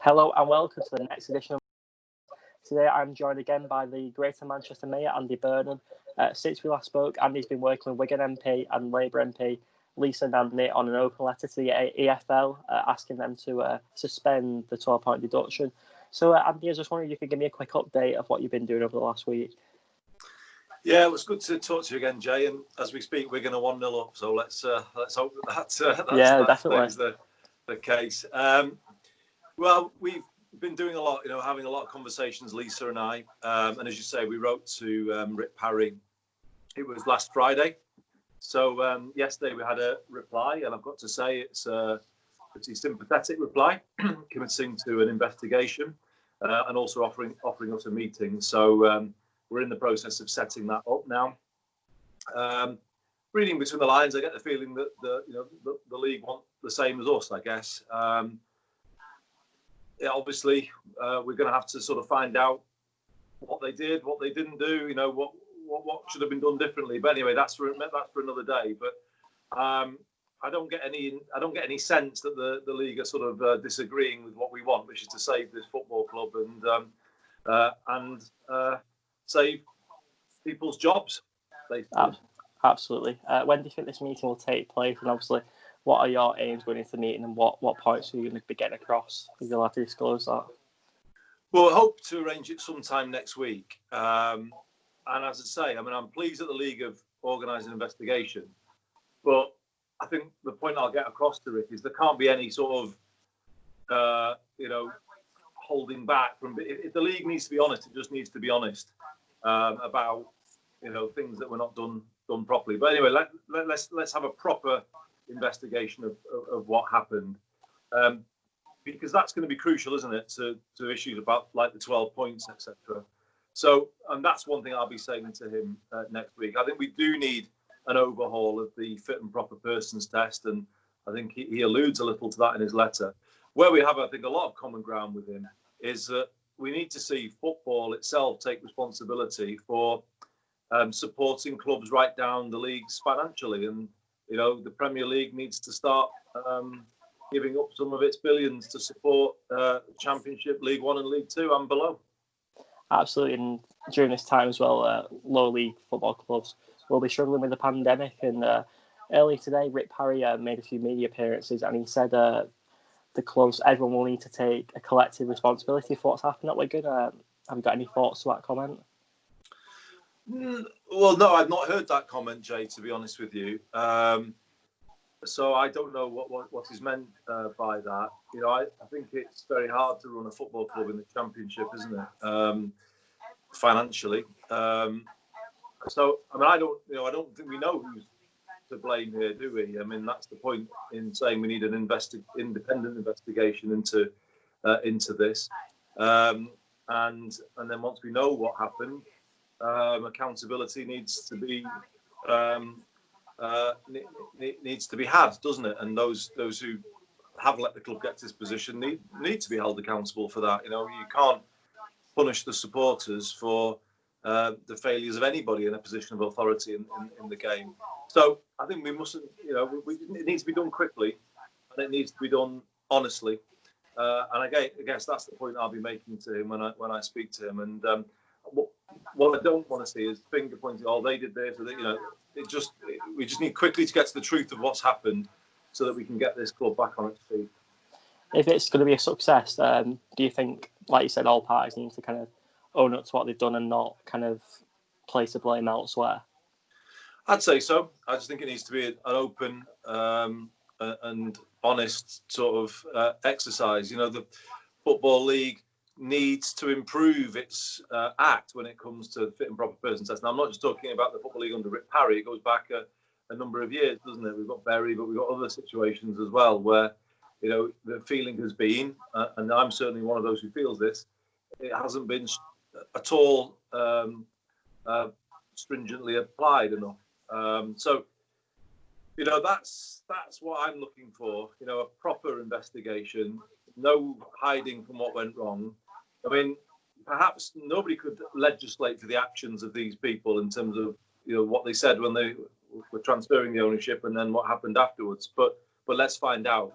Hello and welcome to the next edition of Today I'm joined again by the Greater Manchester Mayor, Andy Burnham. Since we last spoke, Andy's been working with Wigan MP and Labour MP Lisa Nandy on an open letter to the EFL asking them to suspend the 12-point deduction. So Andy, I was just wondering if you could give me a quick update of what you've been doing over the last week. Yeah, it was good to talk to you again, Jay. And as we speak, we're going to 1-0 up. So let's hope that stays the case. Well, we've been doing a lot, having a lot of conversations, Lisa and I. And as you say, we wrote to Rick Parry. It was last Friday. So yesterday we had a reply, and I've got to say it's a pretty sympathetic reply, committing to an investigation and also offering us a meeting. So we're in the process of setting that up now. Reading between the lines, I get the feeling that the league want the same as us, I guess. Yeah, obviously, we're going to have to sort of find out what they did, what they didn't do, what should have been done differently. But anyway, that's for another day. But I don't get any sense that the league are sort of disagreeing with what we want, which is to save this football club and save people's jobs. Absolutely. When do you think this meeting will take place? And obviously, what are your aims going into the meeting, and what points are you going to be getting across? You'll have to disclose that. Well, I hope to arrange it sometime next week. And as I say, I'm pleased that the league have organised an investigation, but I think the point I'll get across to Rick is there can't be any sort of, holding back from. If the league needs to be honest, it just needs to be honest about things that were not done properly. But anyway, let's have a proper investigation of what happened, because that's going to be crucial, isn't it, to issues about like the 12 points, etc. So, and that's one thing I'll be saying to him next week. I think we do need an overhaul of the fit and proper persons test, and I think he alludes a little to that in his letter. Where we have, I think, a lot of common ground with him is that we need to see football itself take responsibility for supporting clubs right down the leagues financially, and the Premier League needs to start giving up some of its billions to support Championship, League One, and League Two and below. Absolutely, and during this time as well, lower league football clubs will be struggling with the pandemic. And earlier today, Rick Parry made a few media appearances, and he said the clubs, everyone will need to take a collective responsibility for what's happened at Wigan. Have you got any thoughts to that comment? Well, no, I've not heard that comment, Jay, to be honest with you. So I don't know what is meant by that. I think it's very hard to run a football club in the Championship, isn't it? Financially. So I don't think we know who's to blame here, do we? That's the point in saying we need an independent investigation into this. And then once we know what happened, accountability needs to be had, doesn't it? And those who have let the club get to this position need to be held accountable for that. You can't punish the supporters for the failures of anybody in a position of authority in the game. So I think we mustn't. It needs to be done quickly, and it needs to be done honestly. And I guess that's the point I'll be making to him when I speak to him. And what I don't want to see is finger pointing. Oh, they did this, or we just need quickly to get to the truth of what's happened, so that we can get this club back on its feet. If it's going to be a success, do you think, like you said, all parties need to kind of own up to what they've done and not kind of place the blame elsewhere? I'd say so. I just think it needs to be an open and honest sort of exercise. The Football League needs to improve its act when it comes to fit and proper person test. Now, I'm not just talking about the Football League under Rick Parry. It goes back a number of years, doesn't it? We've got Berry, but we've got other situations as well where, the feeling has been, and I'm certainly one of those who feels this, it hasn't been at all stringently applied enough. So, that's what I'm looking for. A proper investigation, no hiding from what went wrong. Perhaps nobody could legislate for the actions of these people in terms of what they said when they were transferring the ownership and then what happened afterwards. But let's find out.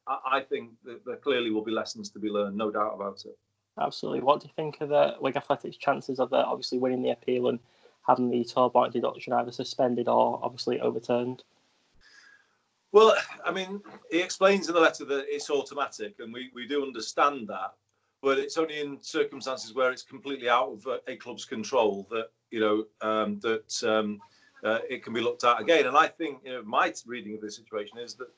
I think that there clearly will be lessons to be learned, no doubt about it. Absolutely. What do you think of the Wigan Athletics' chances of obviously winning the appeal and having the 12-point deduction either suspended or obviously overturned? Well, I mean, he explains in the letter that it's automatic, and we do understand that, but it's only in circumstances where it's completely out of a club's control that it can be looked at again. And I think my reading of the situation is that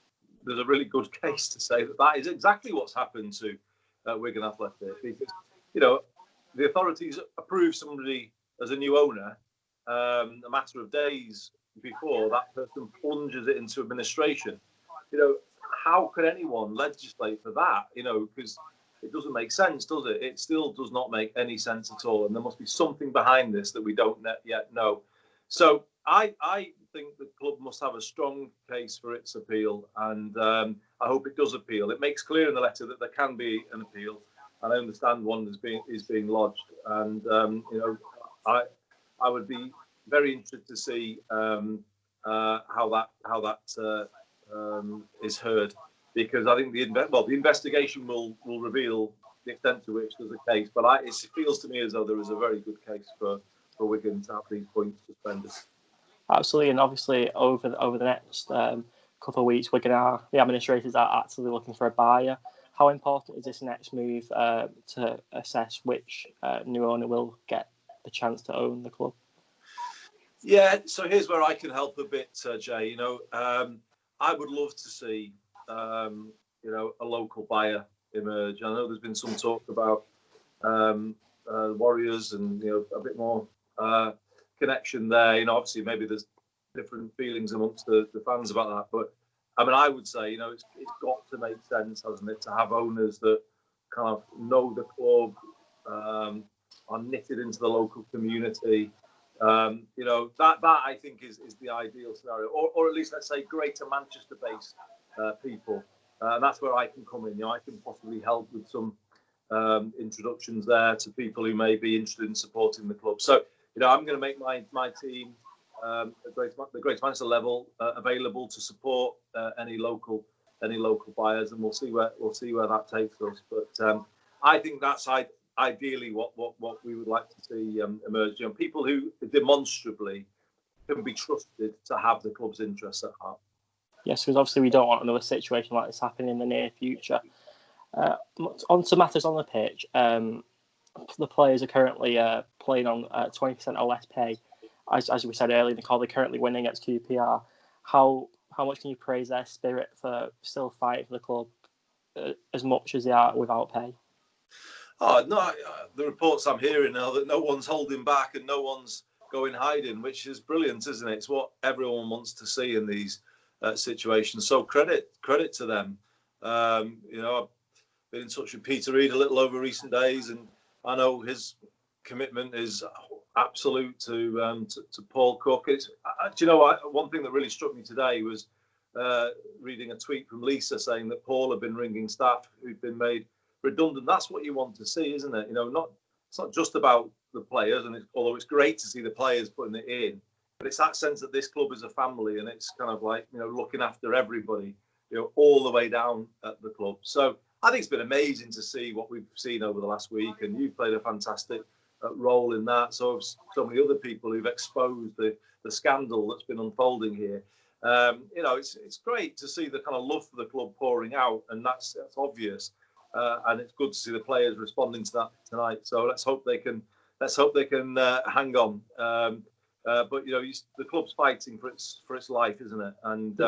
there's a really good case to say that is exactly what's happened to Wigan Athletic, because the authorities approve somebody as a new owner a matter of days before that person plunges it into administration. How could anyone legislate for that? Because it doesn't make sense, does it? It still does not make any sense at all, and there must be something behind this that we don't yet know. So I think the club must have a strong case for its appeal, and I hope it does appeal. It makes clear in the letter that there can be an appeal, and I understand one is being lodged. And I would be very interested to see how that is heard, because I think the investigation will reveal the extent to which there's a case. But it feels to me as though there is a very good case for Wigan to have these points suspended. Absolutely, and obviously over the next couple of weeks, the administrators are actively looking for a buyer. How important is this next move to assess which new owner will get the chance to own the club? Yeah, so here's where I can help a bit, Jay. I would love to see a local buyer emerge. I know there's been some talk about Warriors and a bit more connection there. Obviously maybe there's different feelings amongst the fans about that, but I mean, I would say it's got to make sense, hasn't it, to have owners that kind of know the club, are knitted into the local community. That I think is the ideal scenario, or at least let's say Greater Manchester-based people, and that's where I can come in. I can possibly help with some introductions there to people who may be interested in supporting the club. So I'm going to make my team at the Greater Manchester level available to support any local buyers, and we'll see where that takes us. But I think that's ideally what we would like to see emerge. People who demonstrably can be trusted to have the club's interests at heart. Yes, because obviously we don't want another situation like this happening in the near future. On to matters on the pitch. The players are currently playing on 20% or less pay. As we said earlier, they're currently winning against QPR. How much can you praise their spirit for still fighting for the club as much as they are without pay? Oh no! The reports I'm hearing now that no one's holding back and no one's going hiding, which is brilliant, isn't it? It's what everyone wants to see in these situations. So credit to them. I've been in touch with Peter Reid a little over recent days, and I know his commitment is absolute to Paul Cook. Do you know what? One thing that really struck me today was reading a tweet from Lisa saying that Paul had been ringing staff who'd been made redundant. That's what you want to see, isn't it? It's not just about the players, and although it's great to see the players putting it in, but it's that sense that this club is a family, and it's kind of like looking after everybody, all the way down at the club. So I think it's been amazing to see what we've seen over the last week, and you've played a fantastic role in that. So have so many other people who've exposed the scandal that's been unfolding here. It's great to see the kind of love for the club pouring out, and that's obvious. And it's good to see the players responding to that tonight. So let's hope they can hang on. But the club's fighting for its life, isn't it? And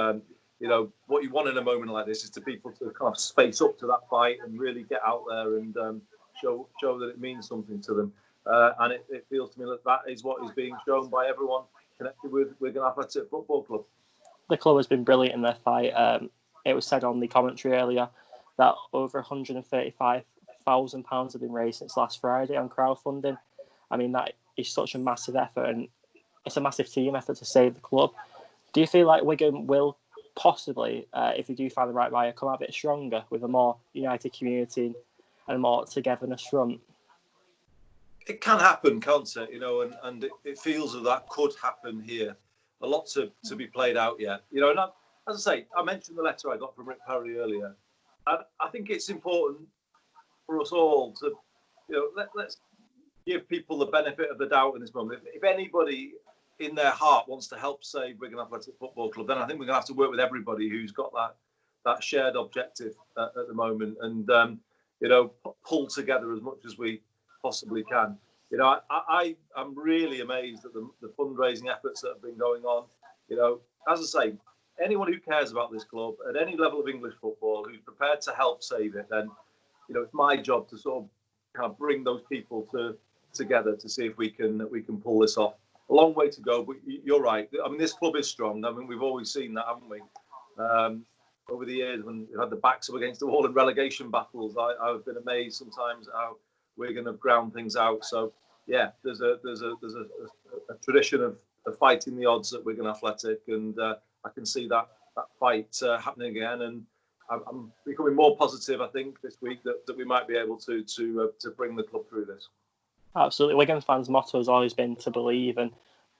what you want in a moment like this is to people to kind of space up to that fight and really get out there and show that it means something to them. And it feels to me that is what is being shown by everyone connected with Wigan Athletic Football Club. The club has been brilliant in their fight. It was said on the commentary earlier that over £135,000 have been raised since last Friday on crowdfunding. I mean, that is such a massive effort, and it's a massive team effort to save the club. Do you feel like Wigan will possibly, if you do find the right buyer, come out a bit stronger with a more united community and a more togetherness front? It can happen, can't it? And it feels that could happen here. A lot to be played out yet. And as I say, I mentioned the letter I got from Rick Parry earlier. I think it's important for us all to, let's give people the benefit of the doubt in this moment. If anybody in their heart wants to help save Wigan Athletic Football Club, then I think we're going to have to work with everybody who's got that shared objective at the moment, and pull together as much as we possibly can. I'm really amazed at the fundraising efforts that have been going on. As I say, anyone who cares about this club at any level of English football, who's prepared to help save it, then it's my job to sort of kind of bring those people together to see if we can pull this off. A long way to go, but you're right. I mean, this club is strong. I mean, we've always seen that, haven't we? Over the years, when we had the backs up against the wall in relegation battles, I've been amazed sometimes at how we're going to ground things out. So, yeah, there's a tradition of fighting the odds at Wigan Athletic, and I can see that fight happening again. And I'm becoming more positive, I think, this week that we might be able to bring the club through this. Absolutely. Wigan fans' motto has always been to believe, and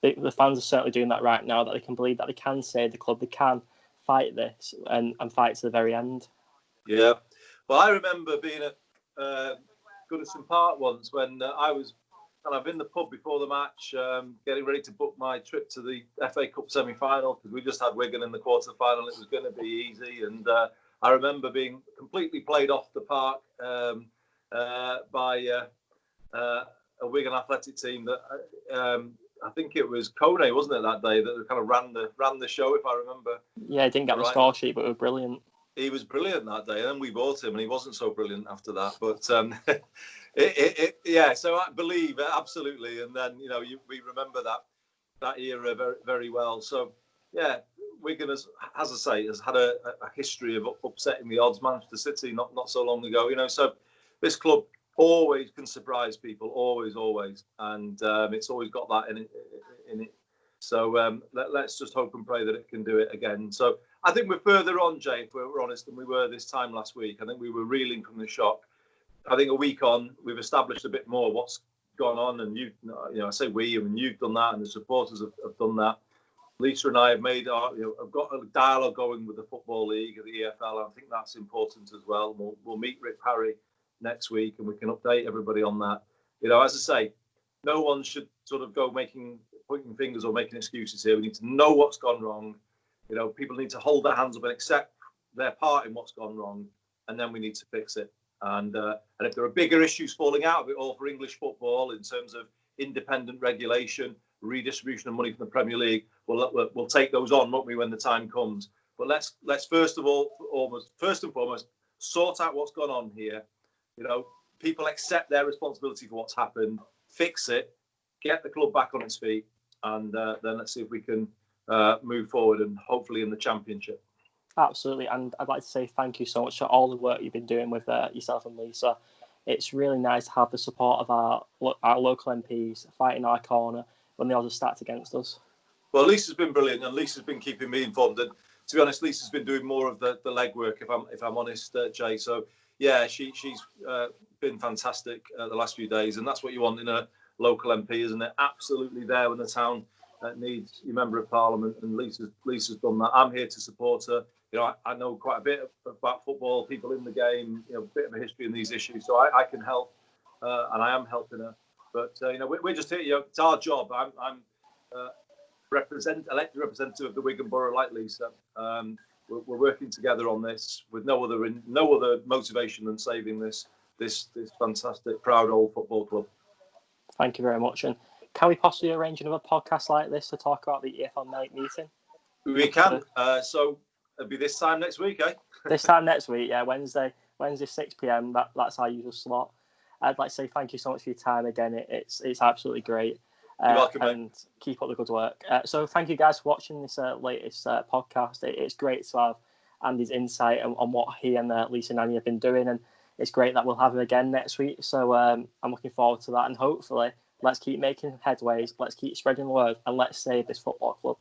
the fans are certainly doing that right now, that they can believe that they can save the club, they can fight this and fight to the very end. Yeah. Well, I remember being at Goodison Park once when I was kind of in the pub before the match, getting ready to book my trip to the FA Cup semi-final, because we just had Wigan in the quarter-final. It was going to be easy, and I remember being completely played off the park by a Wigan Athletic team that I think it was Kone, wasn't it, that day, that kind of ran the show, if I remember. Yeah, he didn't get the score sheet, but it was brilliant. He was brilliant that day, and then we bought him, and he wasn't so brilliant after that. But yeah, so I believe absolutely, and then we remember that era very, very well. So yeah, Wigan has I say, has had a history of upsetting the odds. Manchester City not so long ago, So this club always can surprise people, always, and it's always got that in it. So let's just hope and pray that it can do it again. So I think we're further on, Jay, if we're honest, than we were this time last week. I think we were reeling from the shock. I think a week on, we've established a bit more what's gone on, and I say we, and you've done that, and the supporters have done that. Lisa and I have made have got a dialogue going with the Football League and the EFL. And I think that's important as well. We'll meet Rick Parry next week, and we can update everybody on that. As I say, no one should sort of go pointing fingers or making excuses here. We need to know what's gone wrong. People need to hold their hands up and accept their part in what's gone wrong, and then we need to fix it. And if there are bigger issues falling out of it all for English football in terms of independent regulation, redistribution of money from the Premier League, we'll take those on, won't we, when the time comes? But let's first and foremost sort out what's gone on here. People accept their responsibility for what's happened, fix it, get the club back on its feet, and then let's see if we can move forward, and hopefully in the Championship. Absolutely, and I'd like to say thank you so much for all the work you've been doing with yourself and Lisa. It's really nice to have the support of our local MPs fighting our corner when the odds are stacked against us. Well, Lisa's been brilliant, and Lisa's been keeping me informed. And to be honest, Lisa's been doing more of the legwork, if I'm honest, Jay. So yeah, she's been fantastic the last few days, and that's what you want in a local MP, isn't it? Absolutely there when the town needs your member of parliament, and Lisa's done that. I'm here to support her. I know quite a bit about football, people in the game, a bit of a history in these issues, so I can help, and I am helping her. But we're just here. It's our job. I'm elected representative of the Wigan Borough, like Lisa. We're working together on this with no other motivation than saving this fantastic, proud old football club. Thank you very much. And can we possibly arrange another podcast like this to talk about the EFL night meeting? We can. So it'll be this time next week, eh? This time next week, yeah, Wednesday 6 p.m. That's our usual slot. I'd like to say thank you so much for your time again. It's absolutely great. You're welcome, and mate. Keep up the good work. So thank you guys for watching this latest podcast. It's great to have Andy's insight on what he and Lisa and Annie have been doing, and it's great that we'll have him again next week. So I'm looking forward to that, and hopefully let's keep making headways, let's keep spreading the word, and let's save this football club.